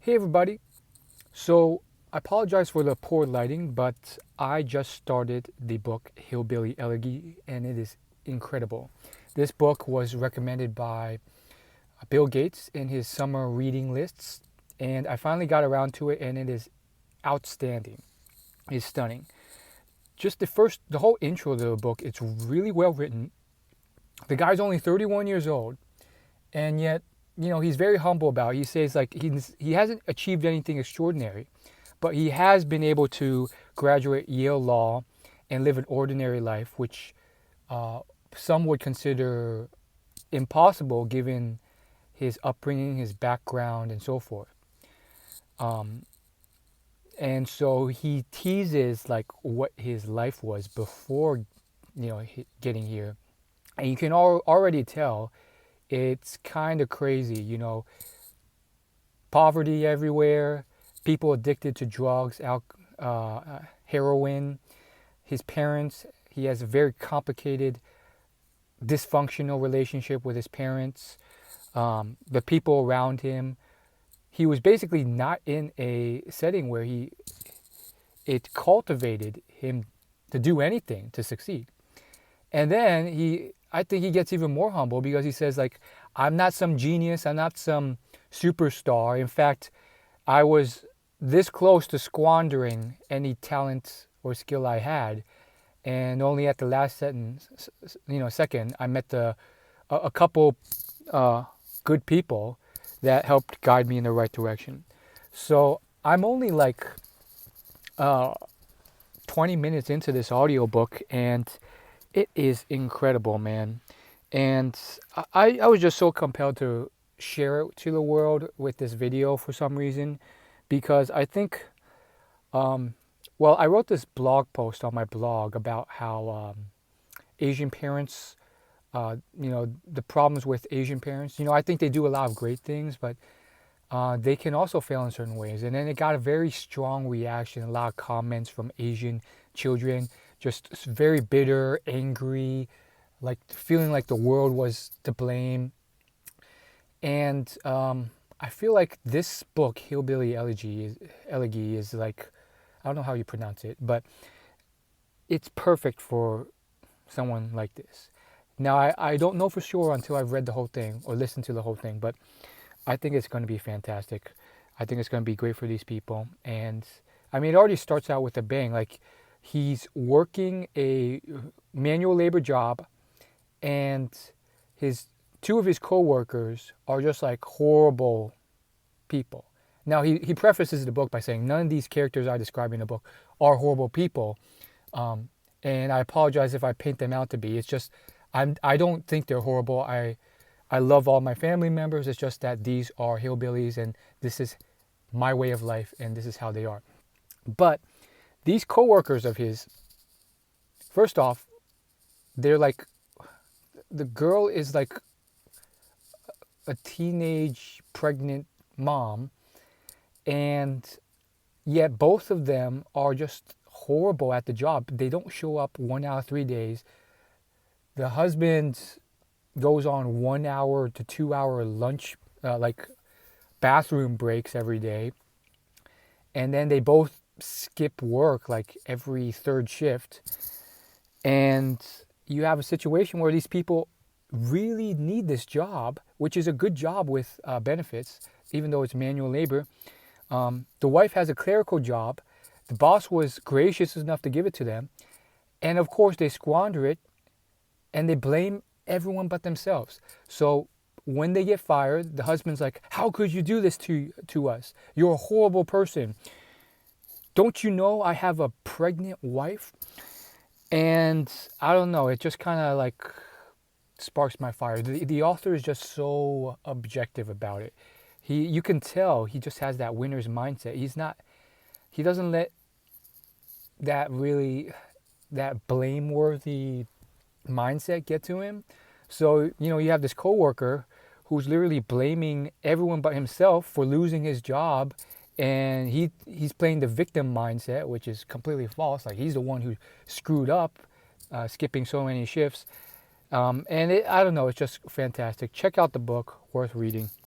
Hey everybody. So I apologize for the poor lighting, but I just started the book Hillbilly Elegy and it is incredible. This book was recommended by Bill Gates in his summer reading lists and I finally got around to it and it is outstanding. It's stunning. Just the whole intro to the book, it's really well written. The guy's only 31 years old and yet he's very humble about it. He says like he hasn't achieved anything extraordinary, but he has been able to graduate Yale Law and live an ordinary life, which uh, some would consider impossible given his upbringing, his background, and so forth. Um, and so he teases like what his life was before, getting here, and you can already tell it's kind of crazy. Poverty everywhere, people addicted to drugs, heroin. His parents, he has a very complicated, dysfunctional relationship with his parents. The people around him. He was basically not in a setting where it cultivated him to do anything to succeed. And then I think he gets even more humble because he says like, I'm not some genius, I'm not some superstar. In fact, I was this close to squandering any talent or skill I had, and only at the last second, I met a couple good people that helped guide me in the right direction. So I'm only like uh, 20 minutes into this audiobook, and it is incredible, man. And I was just so compelled to share it to the world with this video for some reason because I think, well, I wrote this blog post on my blog about how Asian parents, the problems with Asian parents. I think they do a lot of great things, but they can also fail in certain ways. And then it got a very strong reaction, a lot of comments from Asian children, just very bitter, angry, like feeling like the world was to blame. And I feel like this book, Hillbilly Elegy is like, I don't know how you pronounce it, but it's perfect for someone like this. Now, I don't know for sure until I've read the whole thing or listened to the whole thing, but I think it's going to be fantastic. I think it's going to be great for these people. And I mean, it already starts out with a bang. Like, he's working a manual labor job, and his two of his coworkers are just like horrible people. Now, he prefaces the book by saying none of these characters I describe in the book are horrible people. And I apologize if I paint them out to be. It's just, I don't think they're horrible. I love all my family members. It's just that these are hillbillies and this is my way of life and this is how they are. But these coworkers of his, first off, they're like, the girl is like a teenage pregnant mom, and yet both of them are just horrible at the job. They don't show up 1 hour 3 days. The husband goes on 1 hour to 2 hour lunch, like bathroom breaks every day. And then they both skip work like every third shift. And you have a situation where these people really need this job, which is a good job with benefits, even though it's manual labor. The wife has a clerical job. The boss was gracious enough to give it to them. And of course, they squander it and they blame everyone but themselves. So when they get fired, the husband's like, how could you do this to us? You're a horrible person. Don't you know I have a pregnant wife? And I don't know, it just kind of like sparks my fire. The author is just so objective about it. You can tell he just has that winner's mindset. He doesn't let that blameworthy mindset get to him. So, you have this coworker who's literally blaming everyone but himself for losing his job, and he's playing the victim mindset, which is completely false. Like, he's the one who screwed up, skipping so many shifts. I don't know, it's just fantastic. Check out the book, worth reading.